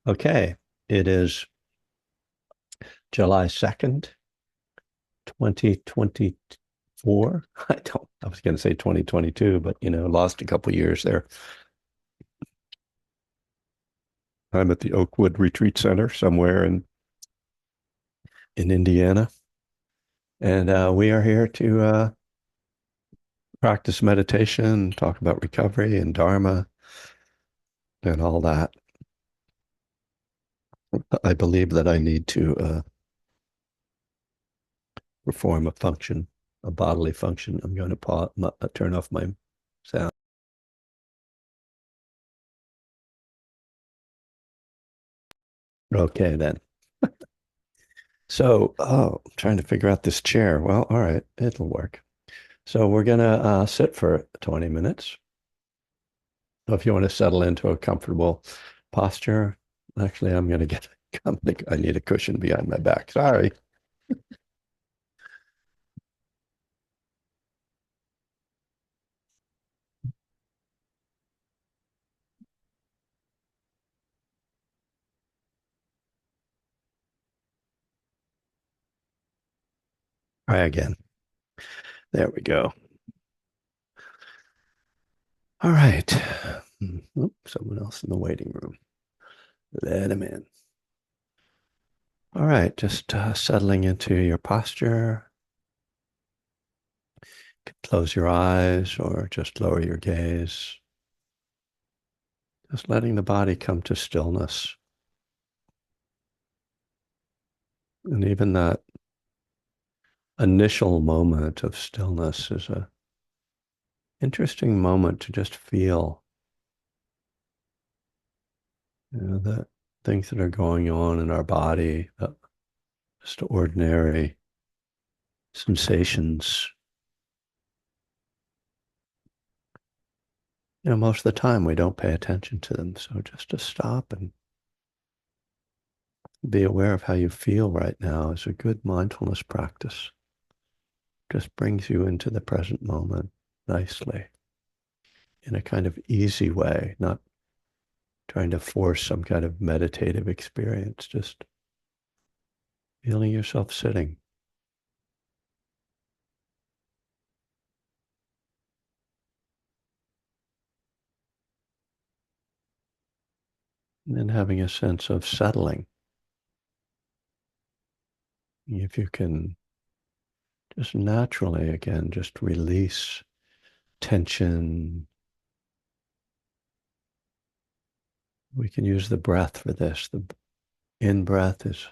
Okay, it is July 2nd, 2024. I was going to say 2022, but lost a couple years there. I'm at the Oakwood Retreat Center somewhere in Indiana, and we are here to practice meditation, talk about recovery and Dharma and all that. I believe that I need to perform a function, a bodily function. I'm going to turn off my sound. Okay, then. So, I'm trying to figure out this chair. Well, all right, it'll work. So we're gonna sit for 20 minutes. If you want to settle into a comfortable posture, actually, I need a cushion behind my back. Sorry. Try again. There we go. All right. Someone else in the waiting room. Let him in. All right, just settling into your posture. Close your eyes or just lower your gaze. Just letting the body come to stillness. And even that initial moment of stillness is a interesting moment to just feel, the things that are going on in our body, just ordinary sensations. Most of the time we don't pay attention to them. So just to stop and be aware of how you feel right now is a good mindfulness practice. Just brings you into the present moment nicely in a kind of easy way, not trying to force some kind of meditative experience, just feeling yourself sitting. And then having a sense of settling. If you can just naturally, again, just release tension. We can use the breath for this. The in breath is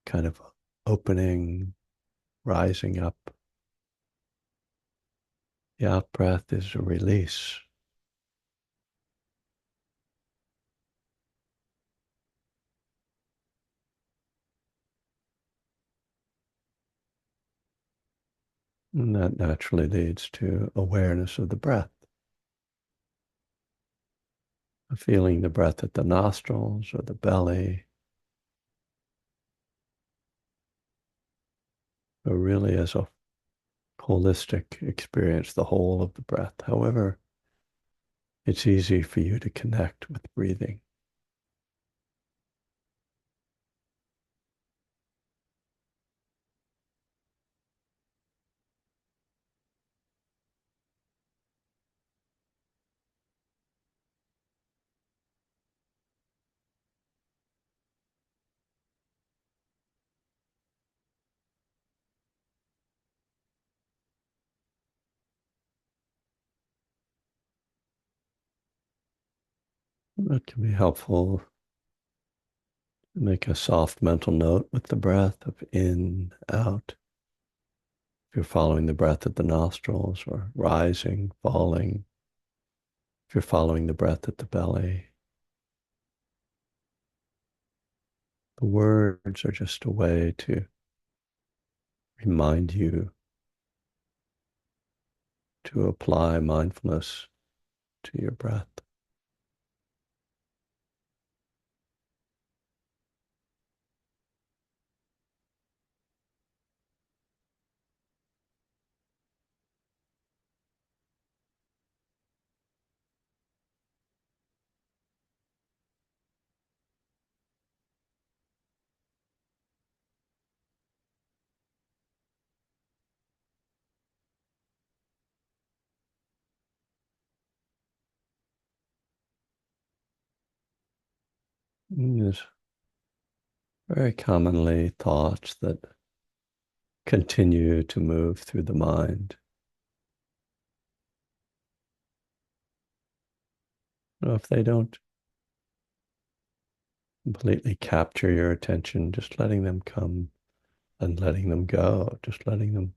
kind of opening, rising up. The out breath is a release. And that naturally leads to awareness of the breath, feeling the breath at the nostrils or the belly, or really as a holistic experience, the whole of the breath. However, it's easy for you to connect with breathing. That can be helpful. Make a soft mental note with the breath of in, out. If you're following the breath at the nostrils or rising, falling. If you're following the breath at the belly. The words are just a way to remind you to apply mindfulness to your breath. There's very commonly thoughts that continue to move through the mind. If they don't completely capture your attention, just letting them come and letting them go, just letting them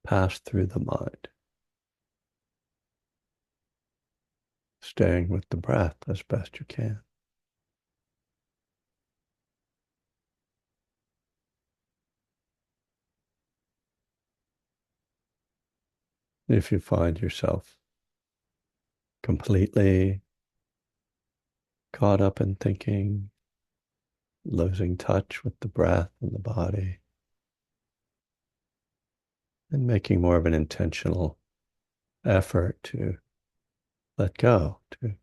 pass through the mind, staying with the breath as best you can. If you find yourself completely caught up in thinking, losing touch with the breath and the body, and making more of an intentional effort to let go, to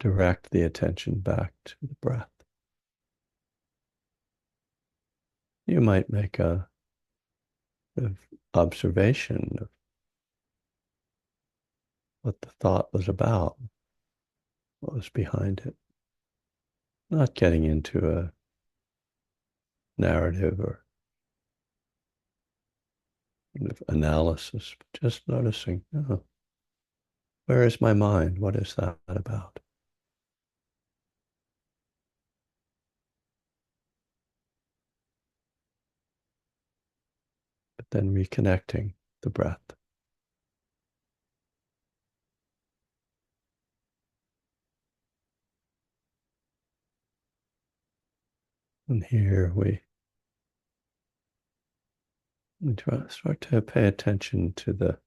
direct the attention back to the breath. You might make a observation of what the thought was about, what was behind it, not getting into a narrative or kind of analysis, but just noticing, oh, where is my mind? What is that about? But then reconnecting the breath. And here we start to pay attention to the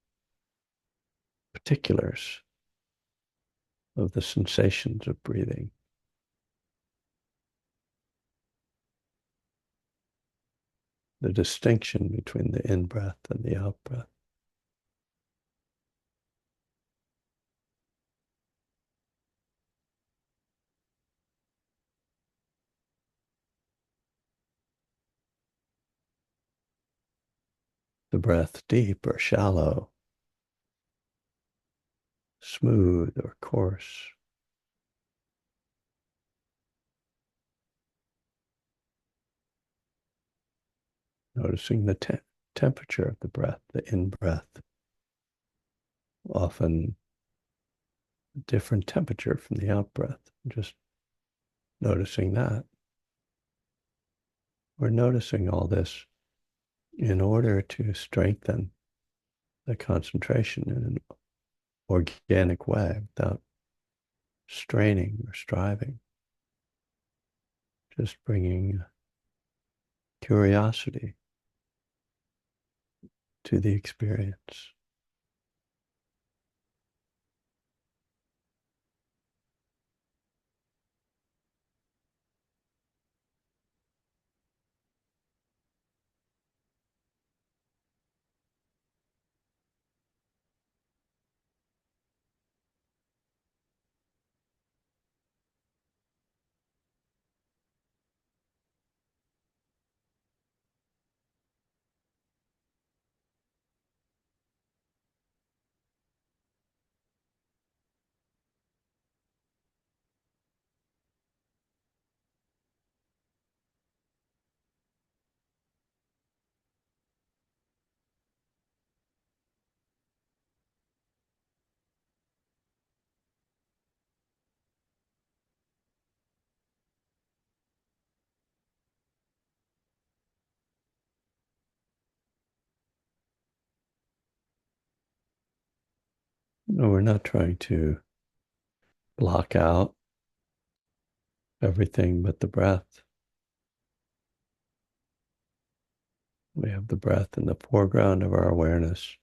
particulars of the sensations of breathing, the distinction between the in-breath and the out-breath. The breath deep or shallow, smooth or coarse. Noticing the temperature of the breath, the in-breath, often a different temperature from the out-breath. Just noticing that. We're noticing all this in order to strengthen the concentration in an organic way without straining or striving. Just bringing curiosity to the experience. No, we're not trying to block out everything but the breath. We have the breath in the foreground of our awareness.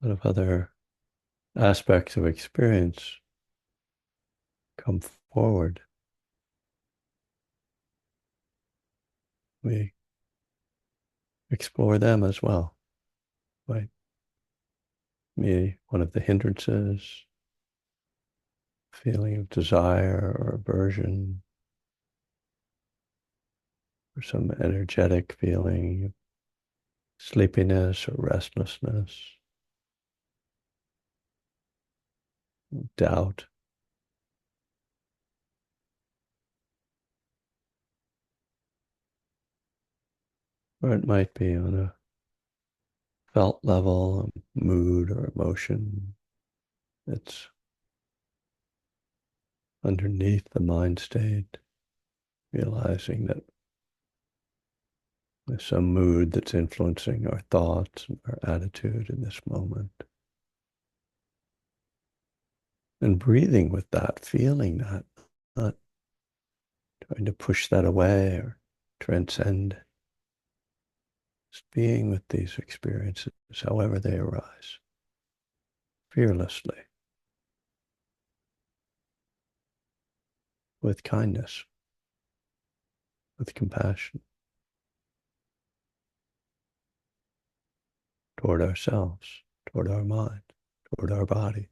But if other aspects of experience come forward, we explore them as well. Right? Maybe one of the hindrances, feeling of desire or aversion, or some energetic feeling of sleepiness or restlessness, doubt. or it might be on a felt level, a mood or emotion that's underneath the mind state, realizing that there's some mood that's influencing our thoughts and our attitude in this moment. And breathing with that, feeling that, not trying to push that away or transcend, just being with these experiences, however they arise, fearlessly, with kindness, with compassion toward ourselves, toward our mind, toward our bodies.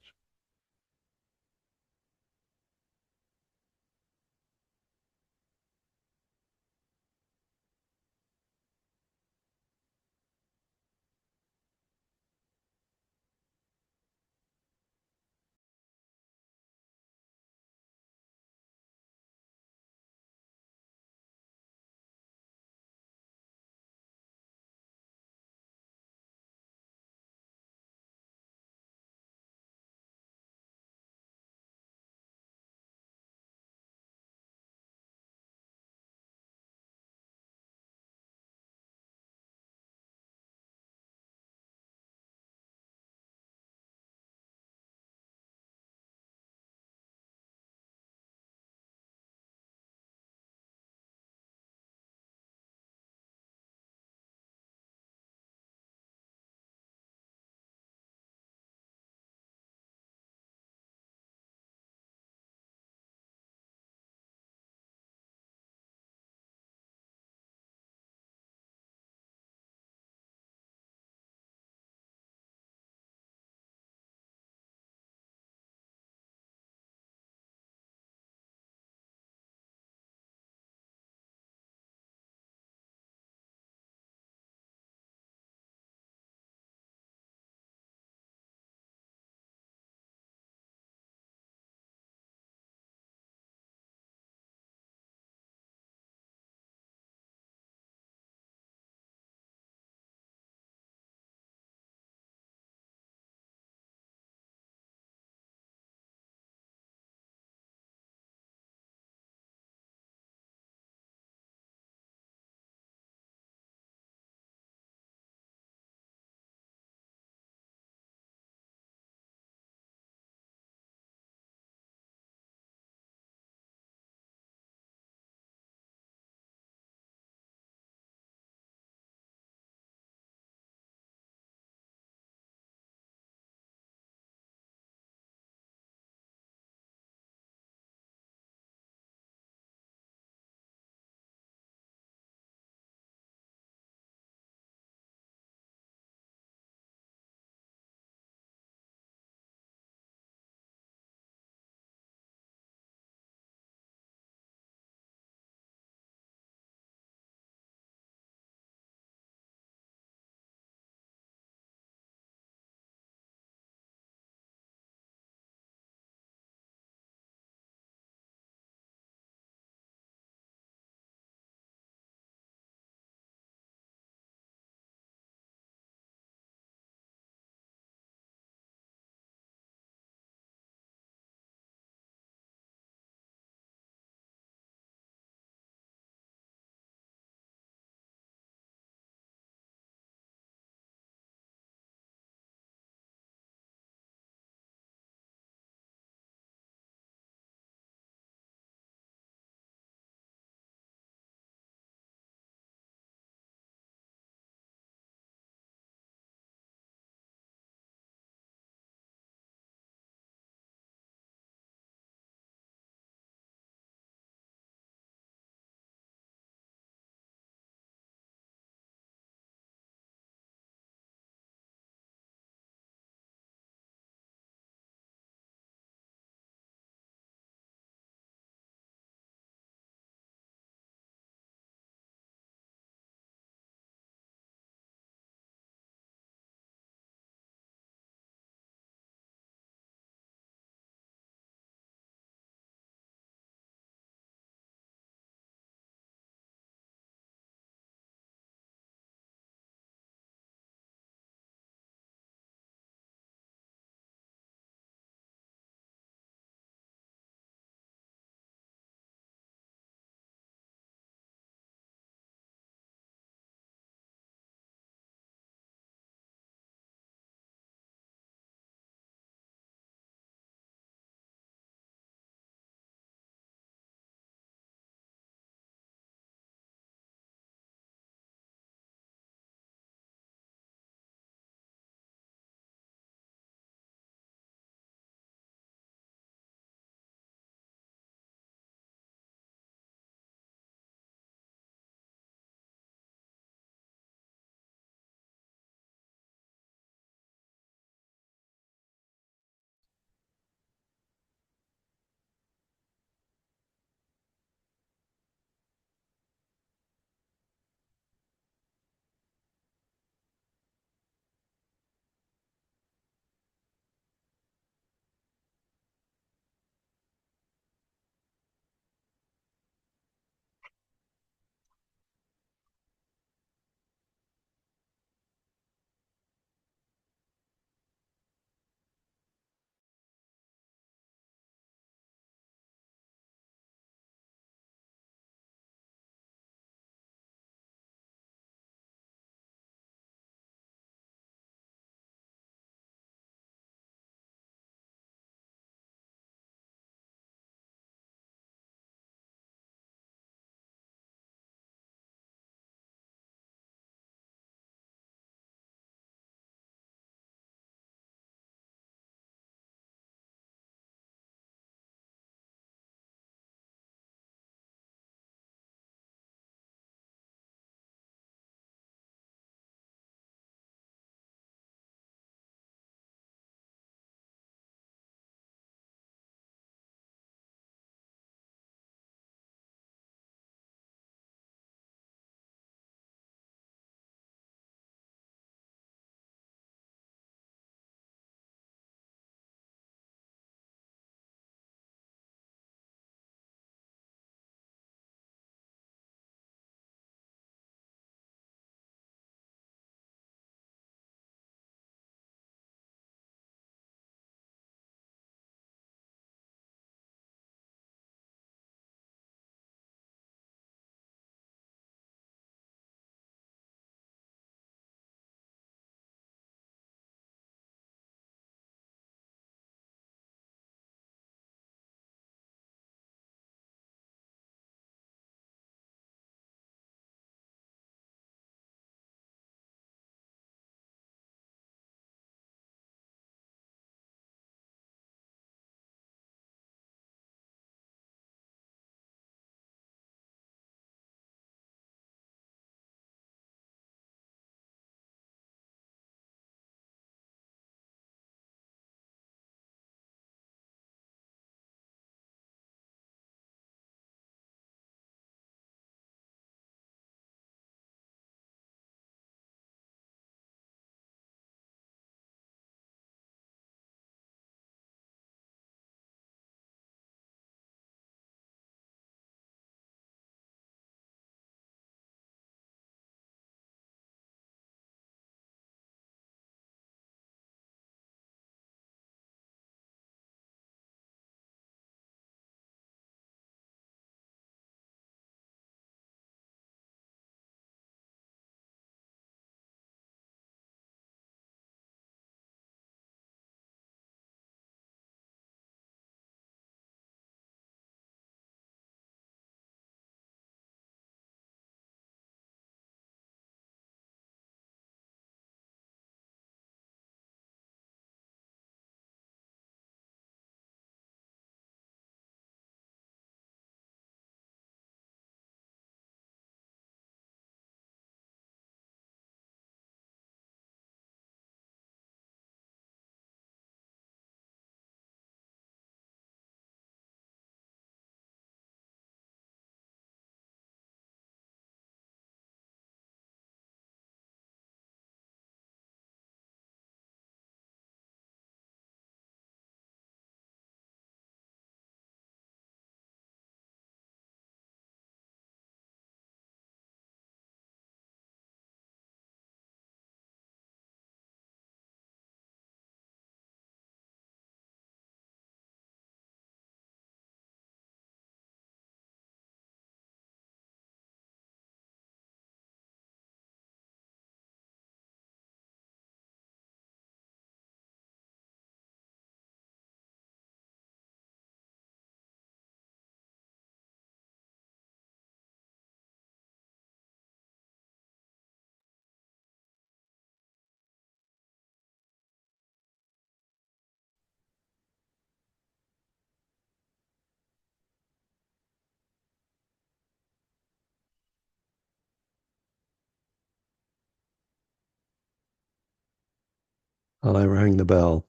Well, I rang the bell,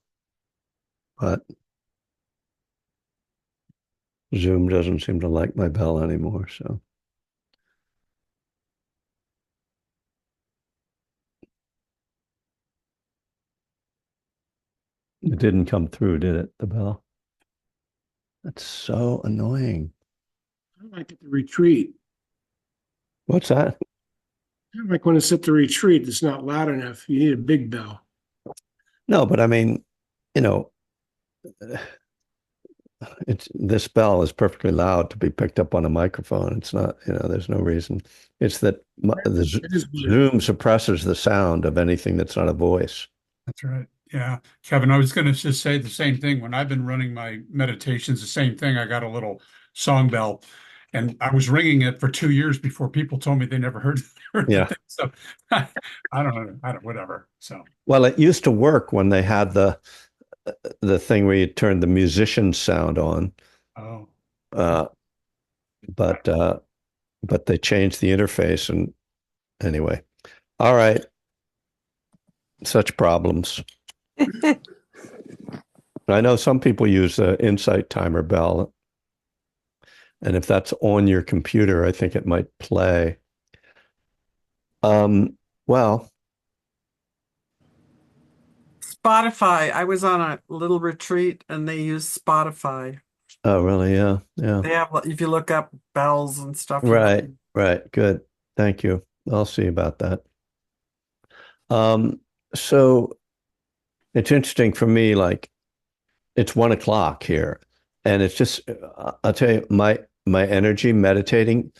but Zoom doesn't seem to like my bell anymore, so it didn't come through, did it? The bell. That's so annoying. I like at the retreat. What's that? I like when it's at the retreat, it's not loud enough. You need a big bell. No, but I mean, you know, it's this bell is perfectly loud to be picked up on a microphone. It's not, there's no reason. It's that It is weird. Zoom suppresses the sound of anything that's not a voice. That's right. Yeah. Kevin, I was going to just say the same thing. When I've been running my meditations, the same thing. I got a little song bell and I was ringing it for 2 years before people told me they never heard, heard the Yeah. thing. So I don't know. Whatever. So, Well, it used to work when they had the thing where you turned the musician sound on, oh, okay. uh, but uh, but they changed the interface. And anyway, all right, such problems. I know some people use the Insight timer bell, and if that's on your computer, I think it might play. Well, Spotify. I was on a little retreat and they use Spotify. oh, really? Yeah, yeah. They have, if you look up bells and stuff, you Right, can. right. Good. Thank you. I'll see about that. So it's interesting for me, like it's 1 o'clock here, and it's just I'll tell you, my energy meditating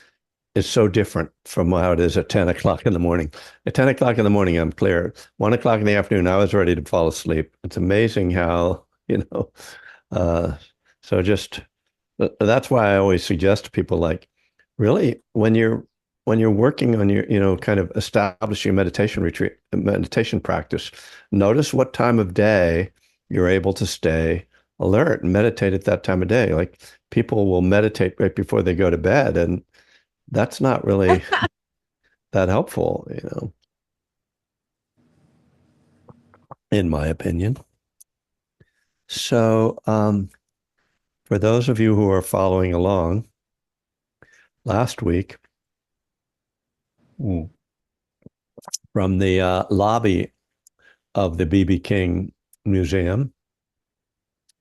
is so different from how it is at 10 o'clock in the morning. At 10 o'clock in the morning, I'm clear. 1 o'clock in the afternoon, I was ready to fall asleep. It's amazing how, uh, so just that's why I always suggest to people like, really, when you're working on your, kind of establishing a meditation practice, notice what time of day you're able to stay alert and meditate at that time of day. Like people will meditate right before they go to bed, and that's not really that helpful, in my opinion. So, for those of you who are following along, last week, from the lobby of the B.B. King Museum,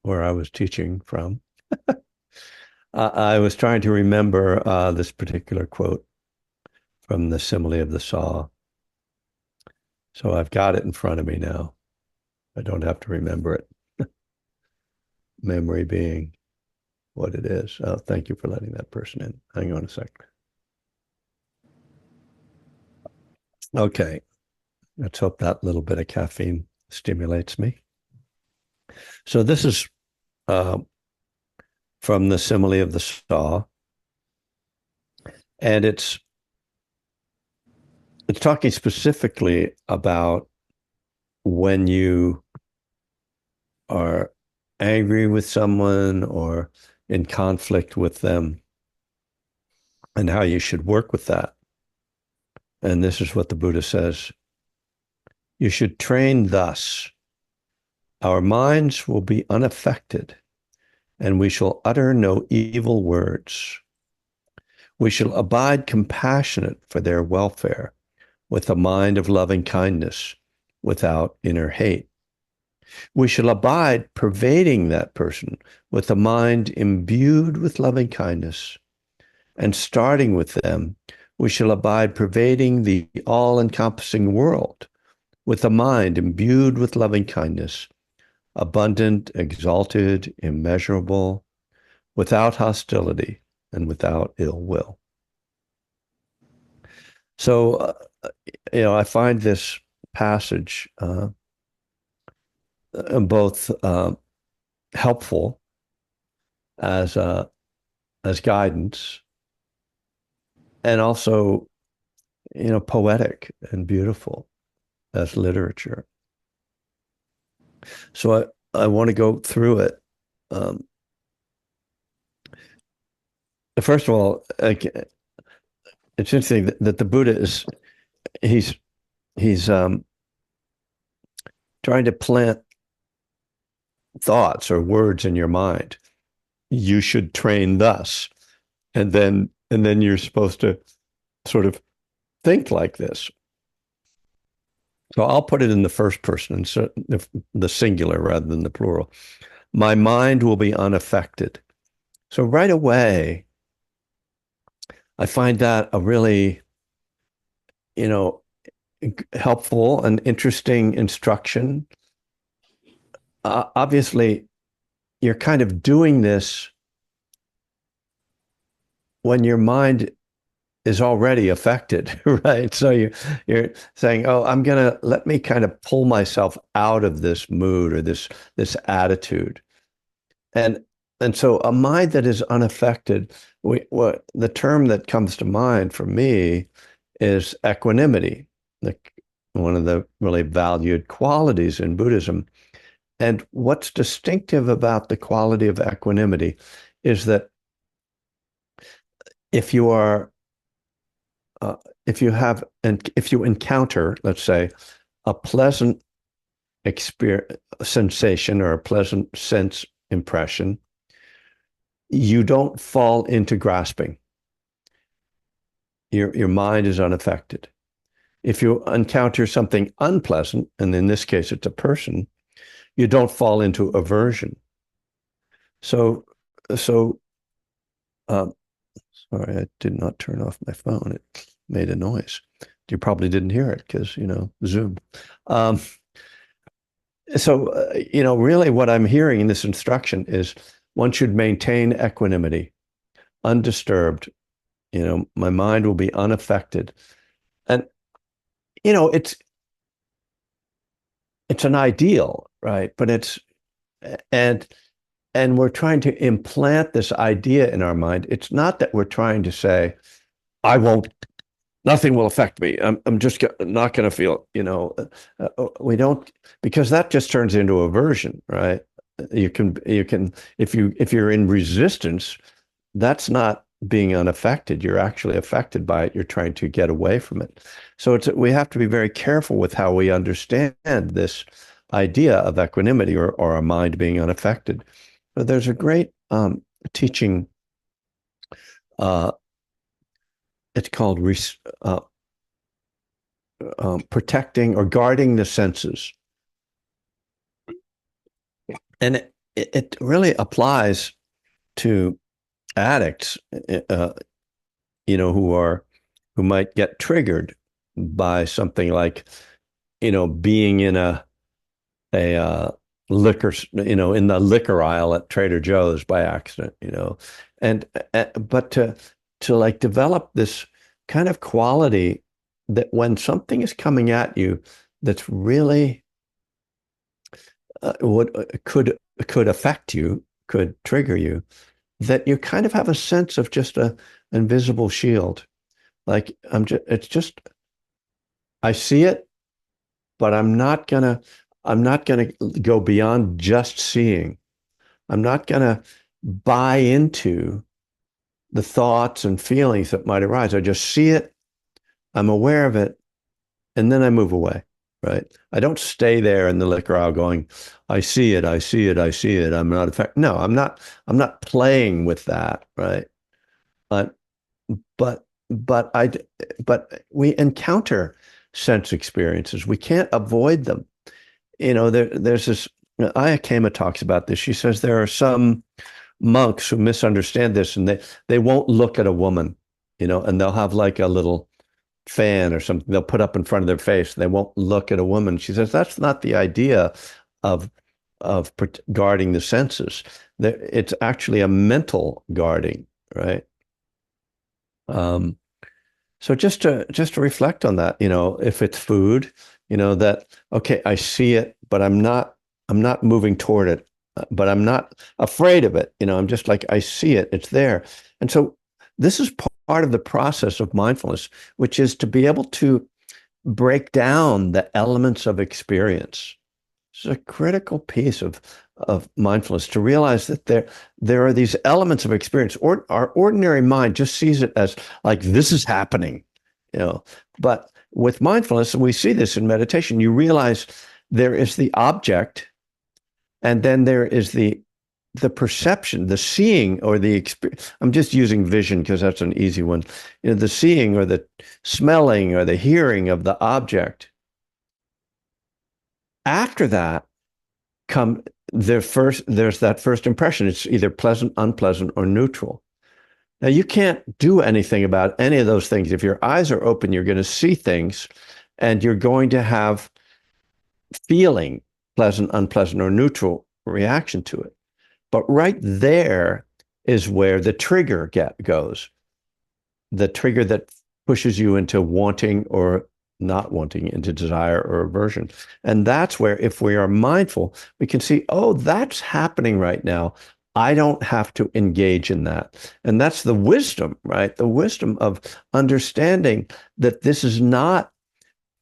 where I was teaching from, I was trying to remember this particular quote from the Simile of the Saw. So I've got it in front of me now. I don't have to remember it. Memory being what it is. Oh, thank you for letting that person in. Hang on a second. Okay. Let's hope that little bit of caffeine stimulates me. So this is uh, from the Simile of the Saw, and it's talking specifically about when you are angry with someone or in conflict with them and how you should work with that. And this is what the Buddha says. You should train thus. Our minds will be unaffected, and we shall utter no evil words. We shall abide compassionate for their welfare, with a mind of loving kindness, without inner hate. We shall abide pervading that person with a mind imbued with loving kindness, and starting with them, we shall abide pervading the all-encompassing world with a mind imbued with loving kindness, abundant, exalted, immeasurable, without hostility and without ill will. So, I find this passage both helpful as as guidance, and also, poetic and beautiful as literature. So I want to go through it. First of all, it's interesting that the Buddha he's he's trying to plant thoughts or words in your mind. You should train thus. And then you're supposed to sort of think like this. So I'll put it in the first person, so the singular rather than the plural. My mind will be unaffected. So right away, I find that a really, you know, helpful and interesting instruction. Obviously, you're kind of doing this when your mind is already affected, right? So you're saying, "Oh, I'm gonna let me kind of pull myself out of this mood or this attitude," and and so a mind that is unaffected. What the term that comes to mind for me is equanimity, the, one of the really valued qualities in Buddhism. And what's distinctive about the quality of equanimity is that if you are if you have and if you encounter, let's say, a pleasant experience sensation or a pleasant sense impression, you don't fall into grasping. Your mind is unaffected. If you encounter something unpleasant, and in this case it's a person, you don't fall into aversion. So so sorry, I did not turn off my phone. It made a noise. You probably didn't hear it because, Zoom. Um, so, really what I'm hearing in this instruction is one should maintain equanimity, undisturbed. My mind will be unaffected. And, you know, it's it's an ideal, right? But and and we're trying to implant this idea in our mind. It's not that we're trying to say, I won't, nothing will affect me. I'm just not going to feel, we don't, because that just turns into aversion, right? You can, if you're in resistance, that's not being unaffected. You're actually affected by it. You're trying to get away from it. So we have to be very careful with how we understand this idea of equanimity or our mind being unaffected. But there's a great teaching. It's called protecting or guarding the senses. And it really applies to addicts, who might get triggered by something like, being in a liquor, in the liquor aisle at Trader Joe's by accident, and but to like develop this kind of quality that when something is coming at you that's really what could affect you, could trigger you, that you kind of have a sense of just a invisible shield. Like it's just, I see it, but I'm not gonna go beyond just seeing. I'm not gonna buy into the thoughts and feelings that might arise. I just see it, I'm aware of it, and then I move away, right? I don't stay there in the liquor aisle going, I see it, I see it, I see it. I'm not affected. No, I'm not playing with that, right? Uh, but but I but we encounter sense experiences. We can't avoid them. There's this Aya Kema talks about this. She says there are some monks who misunderstand this and they won't look at a woman, and they'll have like a little fan or something they'll put up in front of their face. They won't look at a woman. She says that's not the idea of guarding the senses. It's actually a mental guarding, right? Um, so just to reflect on that, if it's food, that okay, I see it, but I'm not moving toward it, but I'm not afraid of it. I'm just like I see it, it's there. And so this is part of the process of mindfulness, which is to be able to break down the elements of experience. It's a critical piece of mindfulness to realize that there are these elements of experience. Our ordinary mind just sees it as like this is happening, But with mindfulness, and we see this in meditation, you realize there is the object, and then there is the perception, the seeing or the experience. I'm just using vision because that's an easy one. The seeing or the smelling or the hearing of the object. After that come there's that first impression. It's either pleasant, unpleasant, or neutral. Now you can't do anything about any of those things. If your eyes are open, you're going to see things and you're going to have feeling, pleasant, unpleasant, or neutral reaction to it. But right there is where the trigger goes. The trigger that pushes you into wanting or not wanting, into desire or aversion. And that's where, if we are mindful, we can see, oh, that's happening right now. I don't have to engage in that. And that's the wisdom, right? The wisdom of understanding that this is not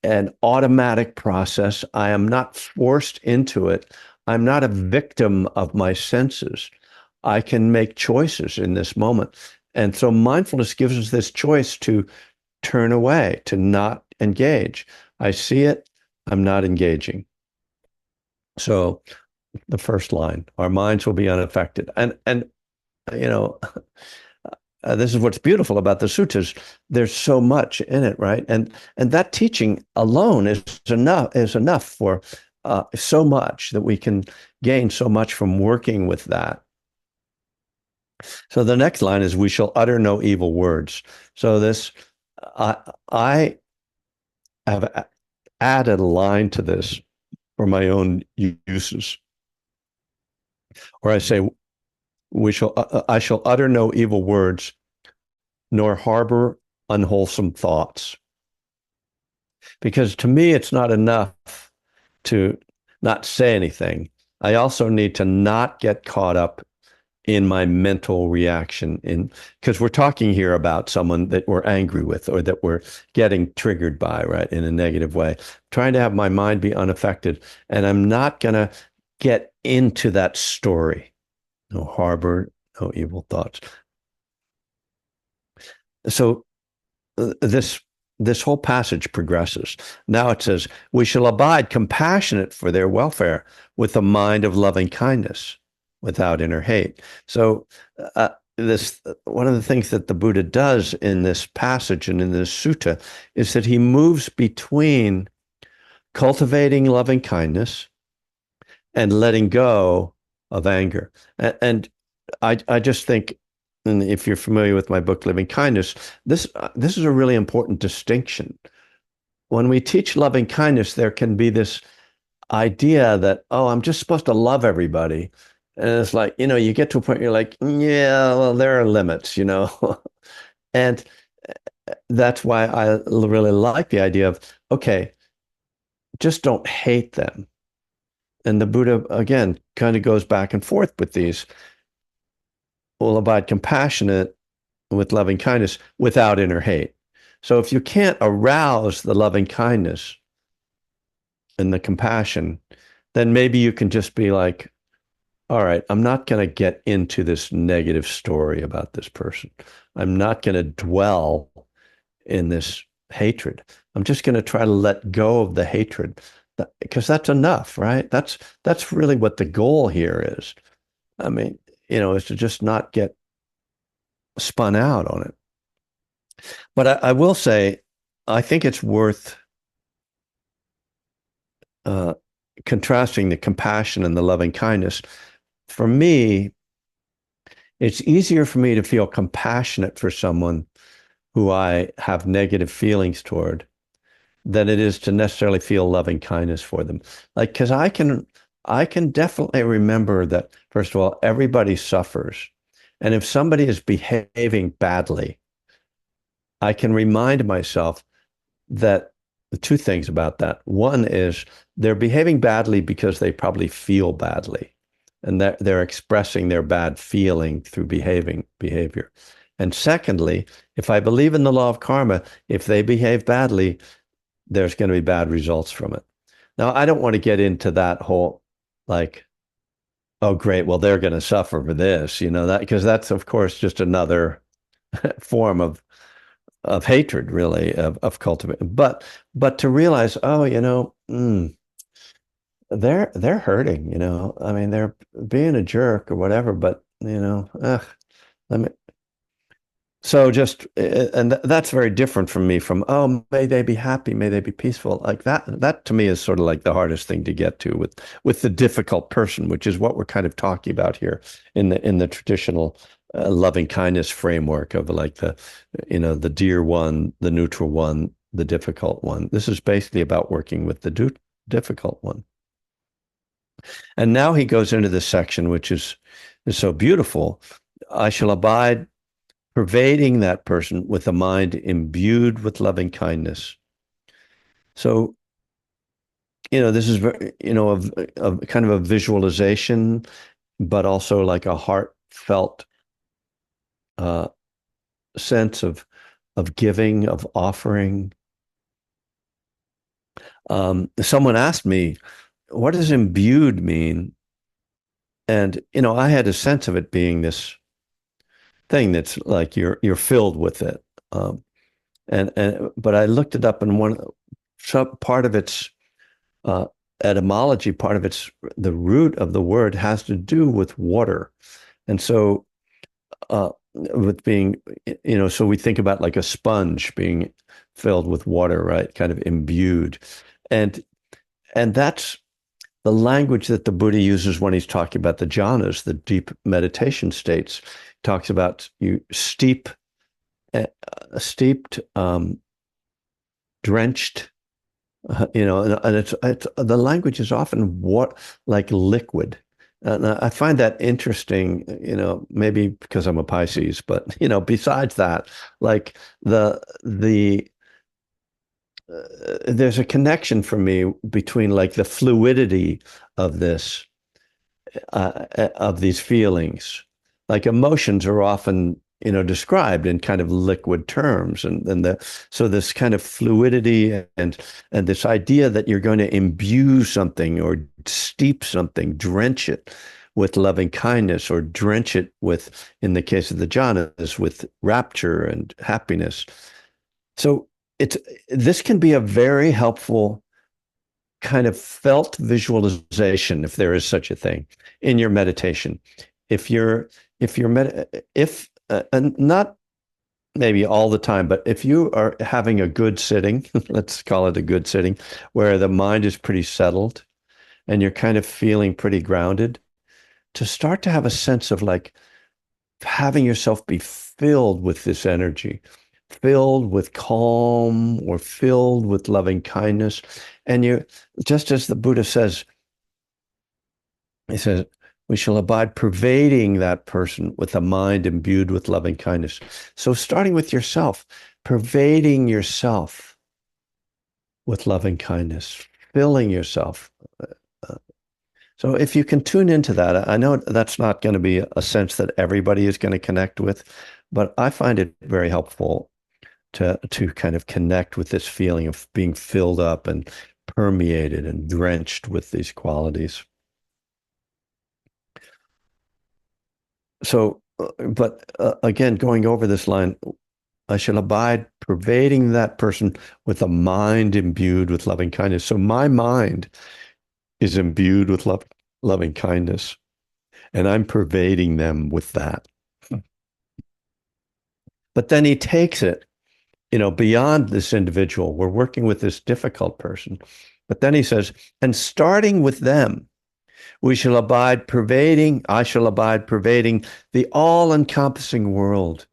an automatic process. I am not forced into it. I'm not a victim of my senses. I can make choices in this moment. And so mindfulness gives us this choice to turn away, to not engage. I see it, I'm not engaging. So the first line, our minds will be unaffected. And you know, this is what's beautiful about the suttas. There's so much in it, right? And that teaching alone is enough for so much that we can gain so much from working with that. So the next line is, "We shall utter no evil words." So this, I have added a line to this for my own uses, where I say, I shall utter no evil words, nor harbor unwholesome thoughts. Because to me, it's not enough to not say anything. I also need to not get caught up in my mental reaction, because we're talking here about someone that we're angry with or that we're getting triggered by, right, in a negative way. Trying to have my mind be unaffected, and I'm not going to get into that story. No harbor, no evil thoughts. So this whole passage progresses. Now it says, "We shall abide compassionate for their welfare with a mind of loving kindness, without inner hate." So this one of the things that the Buddha does in this passage and in this sutta is that he moves between cultivating loving kindness and letting go of anger. And I just think, and if you're familiar with my book, Living Kindness, this is a really important distinction. When we teach loving kindness, there can be this idea that, oh, I'm just supposed to love everybody. And it's like, you get to a point where you're like, yeah, well, there are limits, And that's why I really like the idea of, okay, just don't hate them. And the Buddha, again, kind of goes back and forth with these. Will abide compassionate with loving kindness without inner hate. So if you can't arouse the loving kindness and the compassion, then maybe you can just be like, all right, I'm not going to get into this negative story about this person. I'm not going to dwell in this hatred. I'm just going to try to let go of the hatred, because that's enough, right? That's really what the goal here is. I mean, is to just not get spun out on it. But I will say, I think it's worth contrasting the compassion and the loving kindness. For me, it's easier for me to feel compassionate for someone who I have negative feelings toward than it is to necessarily feel loving kindness for them. Like, because I can definitely remember that, first of all, everybody suffers. And if somebody is behaving badly, I can remind myself that the two things about that. One is they're behaving badly because they probably feel badly, and that they're expressing their bad feeling through behavior. And secondly, if I believe in the law of karma, if they behave badly, there's going to be bad results from it. Now, I don't want to get into that whole, like, oh, great, well, they're going to suffer for this, that, because that's, of course, just another form of hatred, really, of cultivating. But to realize, oh, they're hurting, you know. I mean, they're being a jerk or whatever, but you know, let me. So just, and that's very different from me from, oh, may they be happy, may they be peaceful. Like that to me is sort of like the hardest thing to get to with the difficult person, which is what we're kind of talking about here in the traditional loving kindness framework of like the, you know, the dear one, the neutral one, the difficult one. This is basically about working with the difficult one. And now he goes into this section, which is so beautiful. I shall abide pervading that person with a mind imbued with loving kindness. So, you know, this is very, you know, of kind of a visualization, but also like a heartfelt uh, sense of giving, of offering. Someone asked me, what does imbued mean? And, you know, I had a sense of it being this thing that's like you're filled with it. And but I looked it up, and one some part of its uh, etymology, part of its the root of the word has to do with water, and so with being, you know, so we think about like a sponge being filled with water, right? Kind of imbued, and and that's the language that the Buddha uses when he's talking about the jhanas, the deep meditation states. He talks about you uh, steeped, drenched, you know, and it's the language is often what like liquid. And I find that interesting, you know, maybe because I'm a Pisces, but you know, besides that, like the there's a connection for me between like the fluidity of this of these feelings. Like emotions are often, you know, described in kind of liquid terms, and the so this kind of fluidity and this idea that you're going to imbue something or steep something, drench it with loving kindness, or drench it with, in the case of the jhanas, with rapture and happiness. So it's this can be a very helpful kind of felt visualization, if there is such a thing, in your meditation. If you're if you're if and not maybe all the time, but if you are having a good sitting, let's call it a good sitting, where the mind is pretty settled and you're kind of feeling pretty grounded, to start to have a sense of like having yourself be filled with this energy, filled with calm or filled with loving kindness. And you, just as the Buddha says, he says, we shall abide pervading that person with a mind imbued with loving kindness. So starting with yourself, pervading yourself with loving kindness, filling yourself. Uh, So if you can tune into that, I know that's not going to be a sense that everybody is going to connect with, but I find it very helpful to kind of connect with this feeling of being filled up and permeated and drenched with these qualities. So, but again, going over this line, I shall abide pervading that person with a mind imbued with loving kindness. So my mind is imbued with loving kindness, and I'm pervading them with that. But then he takes it, you know, beyond this individual. We're working with this difficult person. But then he says, and starting with them, I shall abide pervading the all-encompassing world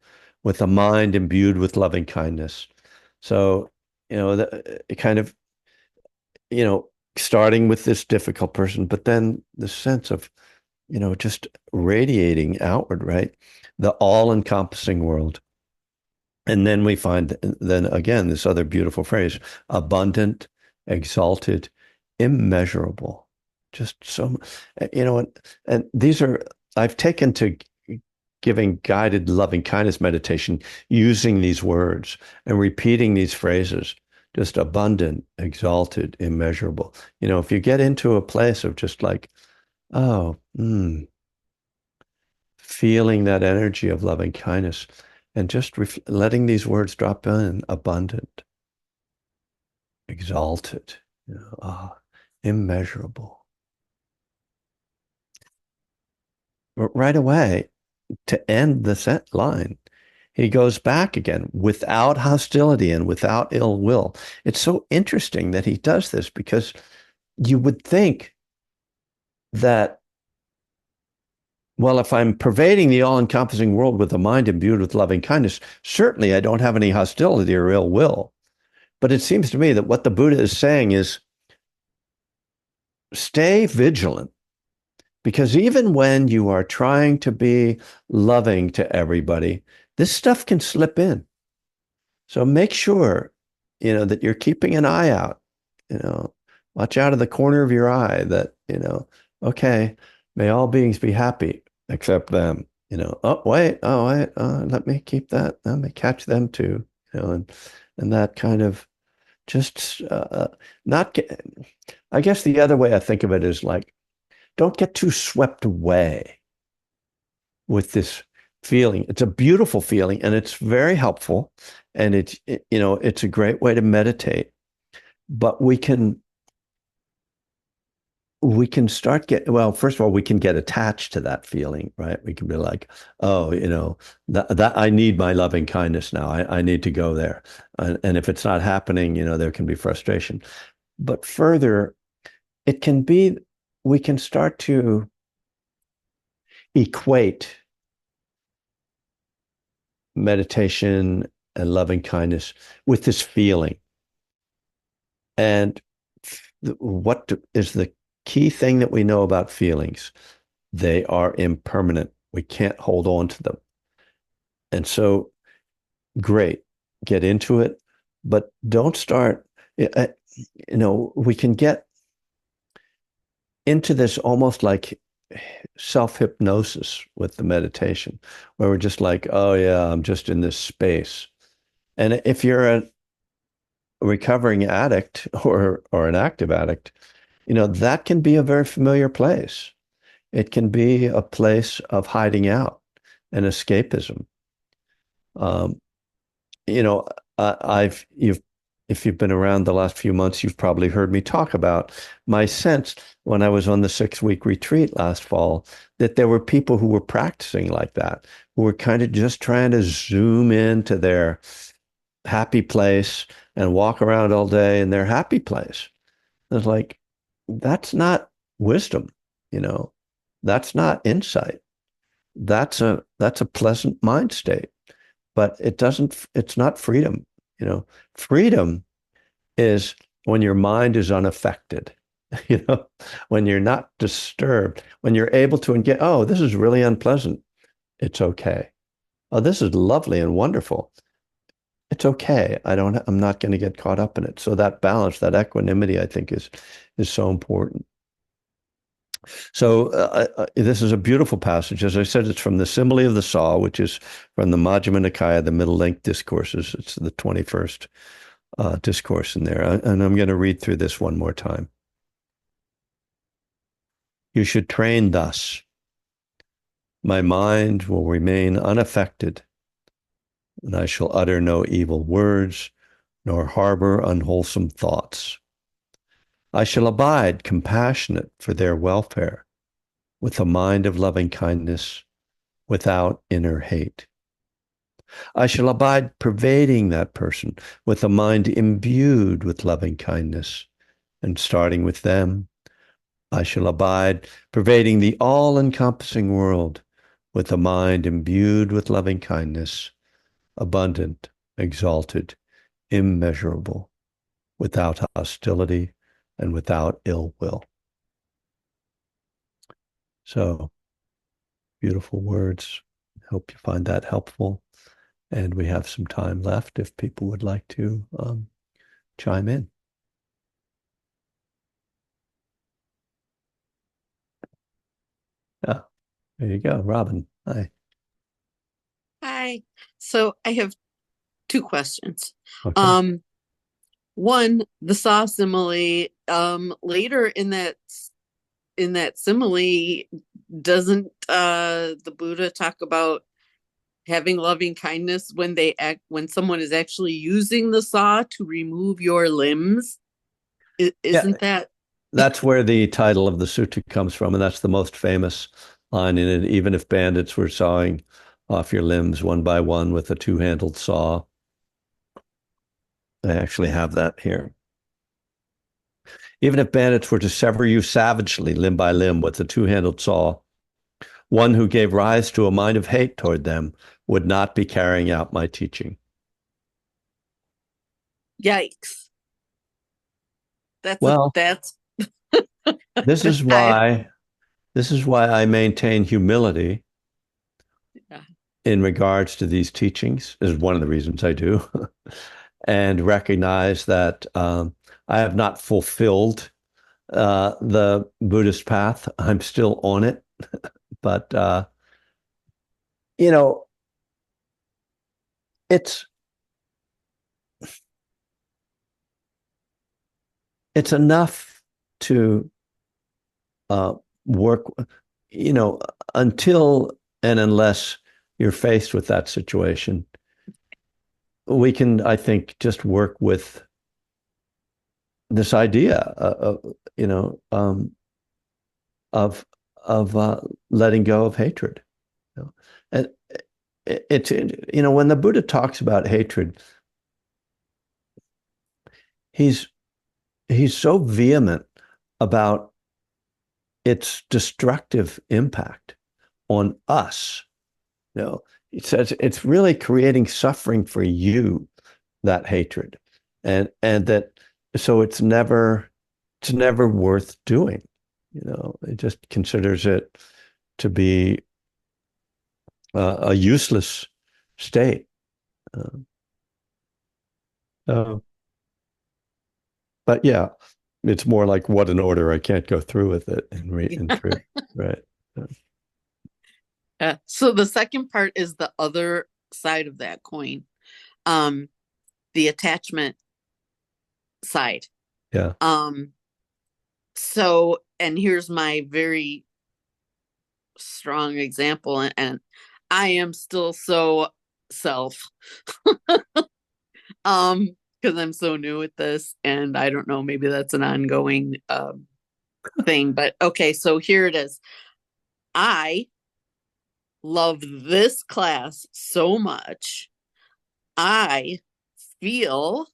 with a mind imbued with loving kindness. So, you know, it kind of, you know, starting with this difficult person, but then the sense of, you know, just radiating outward, right? The all-encompassing world. And then we find, then again, this other beautiful phrase, abundant, exalted, immeasurable. Just so, you know, and these are, I've taken to giving guided loving kindness meditation using these words and repeating these phrases, just abundant, exalted, immeasurable. You know, if you get into a place of just like, oh, feeling that energy of loving kindness and just letting these words drop in, abundant, exalted, you know, immeasurable. right away to end the set line. He goes back again without hostility and without ill will. It's so interesting that he does this because you would think that, well, if I'm pervading the all-encompassing world with a mind imbued with loving kindness, certainly I don't have any hostility or ill will. But it seems to me that what the Buddha is saying is stay vigilant, because even when you are trying to be loving to everybody, this stuff can slip in. So make sure, that you're keeping an eye out, watch out of the corner of your eye that, okay, may all beings be happy except them, oh, wait, let me keep that, let me catch them too, and that kind of just not get, I guess the other way I think of it is like, don't get too swept away with this feeling. It's a beautiful feeling and it's very helpful. And it's a great way to meditate. But we can start well, first of all, we can get attached to that feeling, right? We can be like, oh, that I need my loving kindness now. I need to go there. And if it's not happening, there can be frustration. But further, it can be, we can start to equate meditation and loving kindness with this feeling. And what is the key thing that we know about feelings? They are impermanent. We can't hold on to them. And so, great, get into it, but don't start, we can get into this almost like self-hypnosis with the meditation, where we're just like, oh yeah, I'm just in this space. And if you're a recovering addict or an active addict, that can be a very familiar place. It can be a place of hiding out and escapism. Um, you know, if you've been around the last few months, you've probably heard me talk about my sense when I was on the 6-week retreat last fall, that there were people who were practicing like that, who were kind of just trying to zoom into their happy place and walk around all day in their happy place. It's like, that's not wisdom, you know, that's not insight. That's a pleasant mind state, but it's not freedom, you know. Freedom is when your mind is unaffected, you know, when you're not disturbed, when you're able to engage, oh, this is really unpleasant. It's okay. Oh, this is lovely and wonderful. It's okay. I'm not going to get caught up in it. So that balance, that equanimity, I think is so important. So this is a beautiful passage. As I said, it's from the Simile of the Saw, which is from the Majjhima Nikaya, the Middle Length Discourses. It's the 21st discourse in there. And I'm going to read through this one more time. You should train thus. My mind will remain unaffected, and I shall utter no evil words, nor harbor unwholesome thoughts. I shall abide compassionate for their welfare, with a mind of loving kindness, without inner hate. I shall abide pervading that person with a mind imbued with loving kindness, and starting with them, I shall abide pervading the all-encompassing world with a mind imbued with loving kindness, abundant, exalted, immeasurable, without hostility and without ill will. So, beautiful words. Hope you find that helpful. And we have some time left if people would like to chime in. Yeah, there you go. Robin, hi. Hi. So I have two questions. Okay. One, the saw simile, later in that simile, doesn't the Buddha talk about having loving kindness when someone is actually using the saw to remove your limbs? Isn't that That's where the title of the sutta comes from, and that's the most famous line in it. Even if bandits were sawing off your limbs one by one with a two-handled saw. I actually have that here. Even if bandits were to sever you savagely, limb by limb, with a two-handled saw, one who gave rise to a mind of hate toward them would not be carrying out my teaching. Yikes. Well, That's this is why I maintain humility yeah. in regards to these teachings. This is one of the reasons I do, and recognize that I have not fulfilled the Buddhist path. I'm still on it, but you know, it's enough to work, until and unless you're faced with that situation. We can, I think, just work with this idea of letting go of hatred. And it's when the Buddha talks about hatred, he's so vehement about its destructive impact on us. He says it's really creating suffering for you, that hatred, and that, so it's never worth doing. It just considers it to be a useless state. But yeah, it's more like, what an order! I can't go through with it in truth, right? So the second part is the other side of that coin, the attachment side. Yeah. So, and here's my very strong example, and I am still so self, because I'm so new at this, and I don't know, maybe that's an ongoing thing, but okay, so here it is. I love this class so much. I feel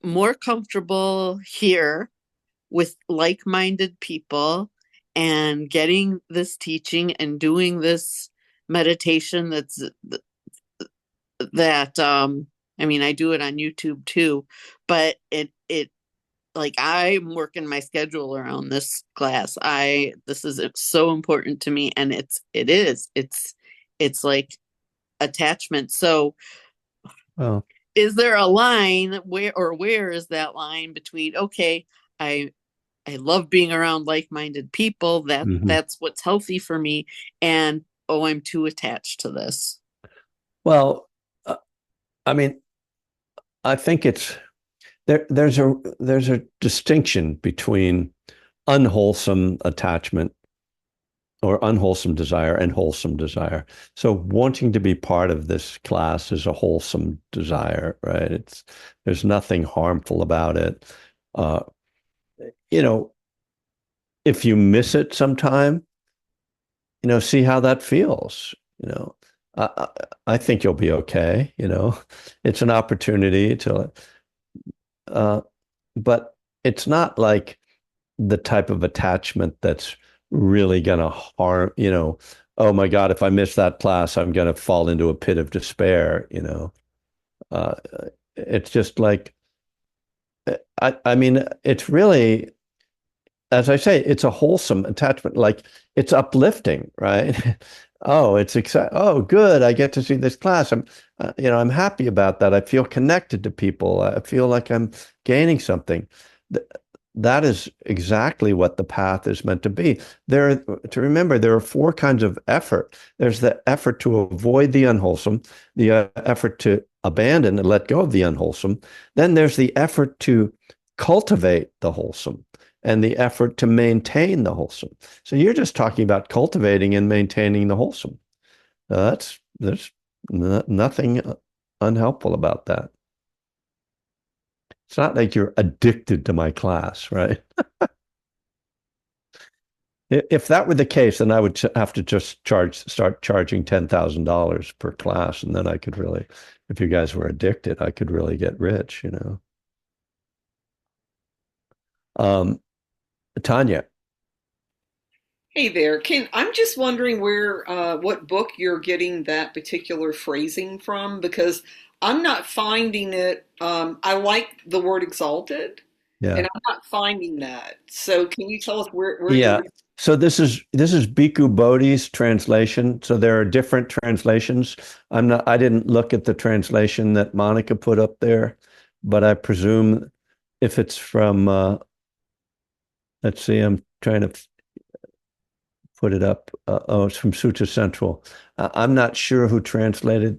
more comfortable here with like-minded people and getting this teaching and doing this meditation that I mean, I do it on YouTube too, but it like, I'm working my schedule around this class. This is so important to me, and it's like attachment. So Well, is there a line where is that line between, okay, I love being around like-minded people, that's what's healthy for me, and oh, I'm too attached to this? Well, I mean, I think there's a distinction between unwholesome attachment or unwholesome desire and wholesome desire. So wanting to be part of this class is a wholesome desire, right? There's nothing harmful about it. If you miss it sometime, see how that feels. I, I think you'll be okay. It's an opportunity to, but it's not like the type of attachment that's really going to harm, oh my God, if I miss that class, I'm going to fall into a pit of despair. Uh, it's just like, I mean, it's really, as I say, it's a wholesome attachment. Like, it's uplifting, right? Oh, it's exciting. Oh, good. I get to see this class. I'm happy about that. I feel connected to people. I feel like I'm gaining something. That is exactly what the path is meant to be. Remember, there are four kinds of effort. There's the effort to avoid the unwholesome, the effort to abandon and let go of the unwholesome. Then there's the effort to cultivate the wholesome and the effort to maintain the wholesome. So you're just talking about cultivating and maintaining the wholesome. There's nothing unhelpful about that. It's not like you're addicted to my class, right? If that were the case, then I would have to just start charging $10,000 per class, and then I could really, if you guys were addicted, I could really get rich, you know. Um, Tanya, Hey there, I'm just wondering where what book you're getting that particular phrasing from because I'm not finding it. I like the word exalted, yeah, and I'm not finding that. So can you tell us where you're yeah. So this is Bhikkhu Bodhi's translation. So there are different translations. I didn't look at the translation that Monica put up there, but I presume if it's from, let's see, I'm trying to put it up. Oh, it's from Sutra Central. I'm not sure who translated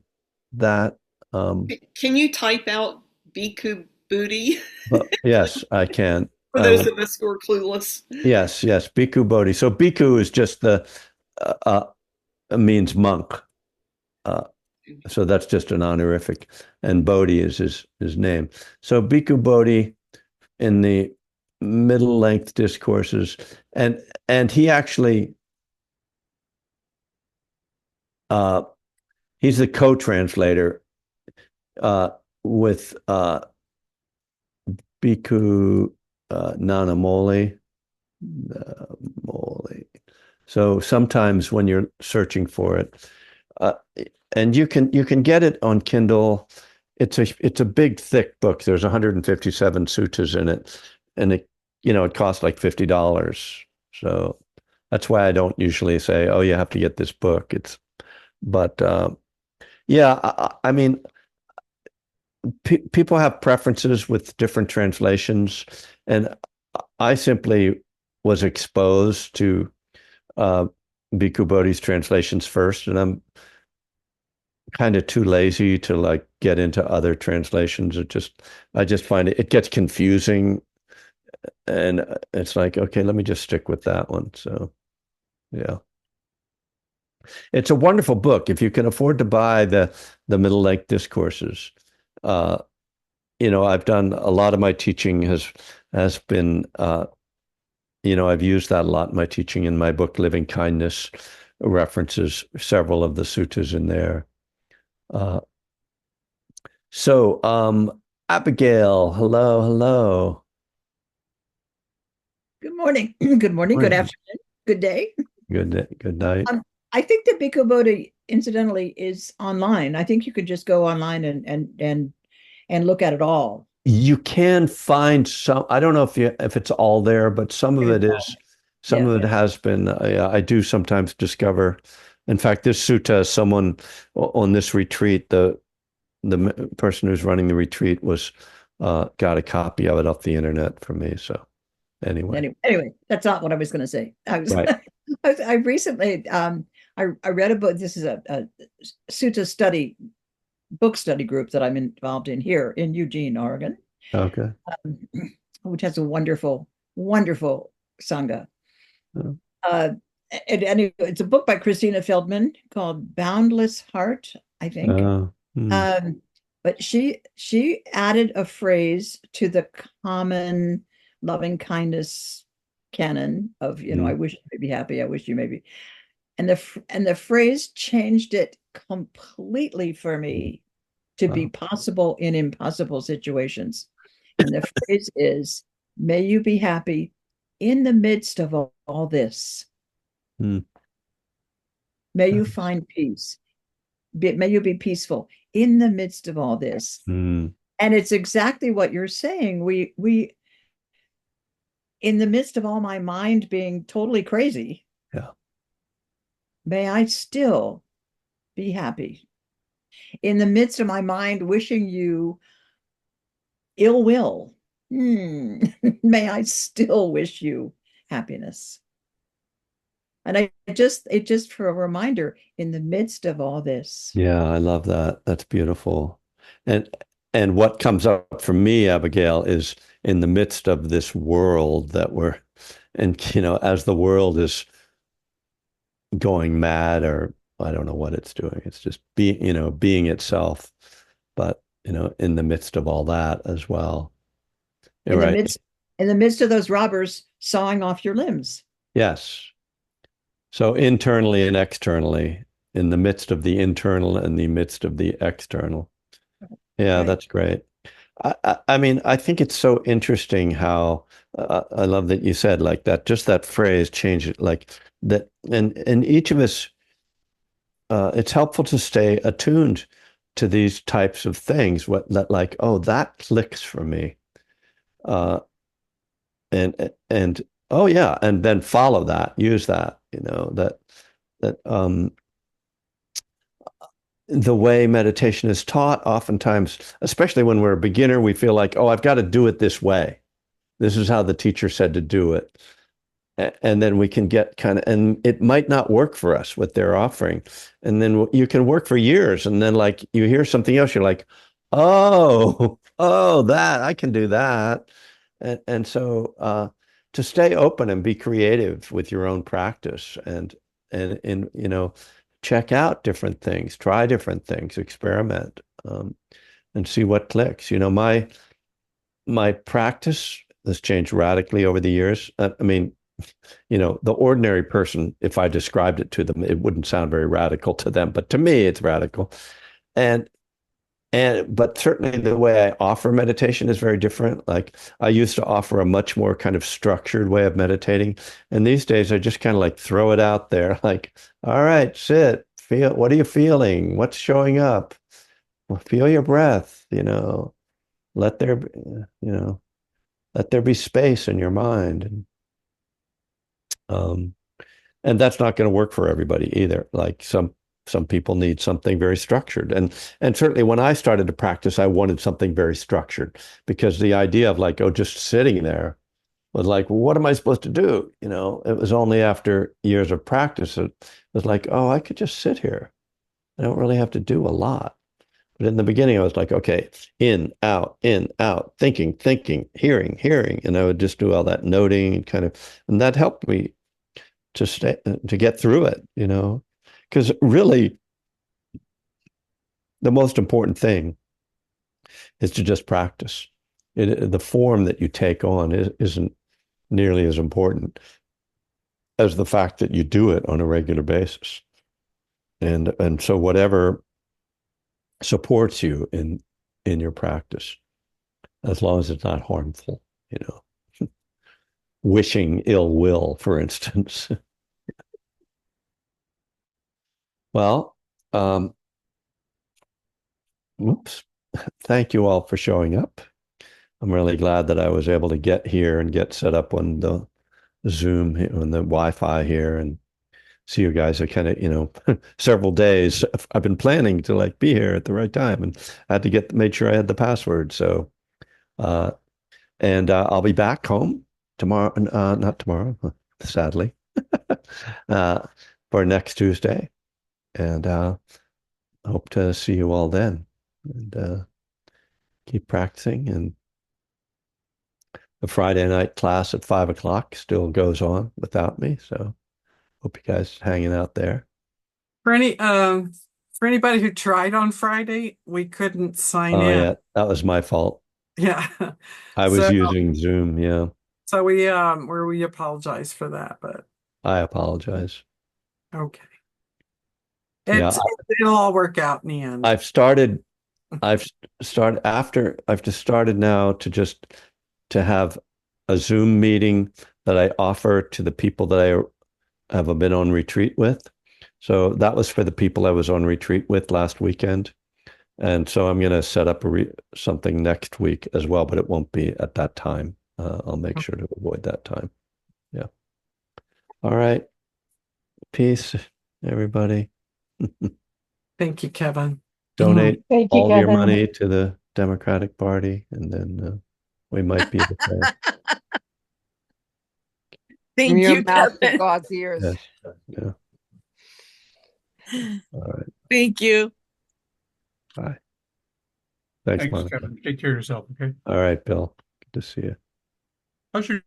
that. Can you type out Bhikkhu Booty But yes, I can. for I those will. of us who are clueless? Yes, yes, Bhikkhu Bodhi. So Bhikkhu is just uh, means monk. Uh, so that's just an honorific, and Bodhi is his name. So Bhikkhu Bodhi in the middle length discourses, and he actually uh, he's the co-translator uh, with Bhikkhu Nanamoli. Moly. So sometimes when you're searching for it, uh, and you can get it on Kindle. It's a big thick book. There's 157 suttas in it, and it costs like $50. So that's why I don't usually say, oh, you have to get this book. But yeah, I mean, people have preferences with different translations, and I simply was exposed to uh, Bhikkhu Bodhi's translations first, and I'm kind of too lazy to like get into other translations. I just find it gets confusing, and it's like, okay, let me just stick with that one. So yeah, it's a wonderful book if you can afford to buy the Middle Lake Discourses. Uh, I've done a lot of my teaching has been I've used that a lot in my teaching in my book, Living Kindness, references several of the suttas in there. Uh, Abigail, hello, hello. Good morning. Good morning. Good Morning. afternoon. Good day. Good night. I think that Bhikkhu Bodhi, incidentally, is online. I think you could just go online and look at it all. You can find some, I don't know if it's all there, but some of it is, some Yeah. of it has been, I do sometimes discover. In fact, this sutta, someone on this retreat, the person who's running the retreat was got a copy of it off the internet for me. So anyway, Anyway, that's not what I was going to say. right. I recently I read a book. This is a sutta book study group that I'm involved in here in Eugene, Oregon, Okay. which has a wonderful sangha. Yeah. Uh, and it's a book by Christina Feldman called Boundless Heart, I think. But she added a phrase to the common loving kindness canon of, I wish you may be happy, I wish you may be. And the phrase changed it completely for me to be possible in impossible situations. And the phrase is, may you be happy in the midst of all this. May you find peace. May you be peaceful in the midst of all this. And it's exactly what you're saying. We in the midst of all my mind being totally crazy, may I still be happy. In the midst of my mind wishing you ill will, may I still wish you happiness. And it just for a reminder, in the midst of all this. Yeah, I love that. That's beautiful. And what comes up for me, Abigail, is in the midst of this world as the world is going mad, or I don't know what it's doing. It's just being itself, but in the midst of all that as well. You're right. In the midst of those robbers sawing off your limbs. Yes. So internally and externally, in the midst of the internal and the midst of the external. Yeah, Right. that's great. I mean, I think it's so interesting how I love that you said like that, just that phrase, change it like that. And each of us, it's helpful to stay attuned to these types of things. What that like, oh, that clicks for me. Uh, and oh yeah, and then follow that, use that, that the way meditation is taught, oftentimes, especially when we're a beginner, we feel like, oh, I've got to do it this way. This is how the teacher said to do it. And then we can get kind of, and it might not work for us what they're offering. And then you can work for years. And then like you hear something else, you're like, oh, oh, that I can do that. And so to stay open and be creative with your own practice and check out different things, try different things, experiment, and see what clicks. My practice has changed radically over the years. I mean, the ordinary person, if I described it to them, it wouldn't sound very radical to them, but to me, it's radical. And but certainly the way I offer meditation is very different. Like I used to offer a much more kind of structured way of meditating, and these days I just kind of like throw it out there, like, all right, sit, feel. What are you feeling? What's showing up? Well, feel your breath. Let there, be, you know, let there be space in your mind. Um, and that's not going to work for everybody either. Like some people need something very structured. And certainly when I started to practice, I wanted something very structured because the idea of like, oh, just sitting there was like, well, what am I supposed to do? It was only after years of practice that it was like, oh, I could just sit here. I don't really have to do a lot. But in the beginning, I was like, okay, in, out, thinking, hearing. And I would just do all that noting and and that helped me to get through it, because really the most important thing is to just practice. The form that you take on isn't nearly as important as the fact that you do it on a regular basis. And so whatever supports you in your practice, as long as it's not harmful, wishing ill will, for instance. Well, oops. Thank you all for showing up. I'm really glad that I was able to get here and get set up on the Zoom, on the Wi-Fi here, and see you guys. I kind of, several days. I've been planning to like be here at the right time, and I had to made sure I had the password. So, uh, and I'll be back home tomorrow. Not tomorrow, sadly, uh, for next Tuesday, and hope to see you all then. And keep practicing. And the Friday night class at 5 o'clock still goes on without me. So hope you guys hanging out there. For anybody who tried on Friday, we couldn't sign Oh in. yeah, that was my fault. Yeah. I was using Zoom. Yeah, So we apologize for that, but I apologize. okay. Yeah, It'll all work out in the end. I've started I've just started now to have a Zoom meeting that I offer to the people that I have been on retreat with. So that was for the people I was on retreat with last weekend. And so I'm going to set up something next week as well, but it won't be at that time. I'll make sure to avoid that time. Yeah. All right. Peace, everybody. Thank you, Kevin. Donate Thank you, all your Kevin. money to the Democratic Party, and then we might be able to. Thank From your you, mouth to Kevin. God's ears. Yes. Yeah. All right. Thank you. Bye. Thanks, Thanks, Monica. Kevin. Take care of yourself, okay? All right, Bill. Good to see you. How's your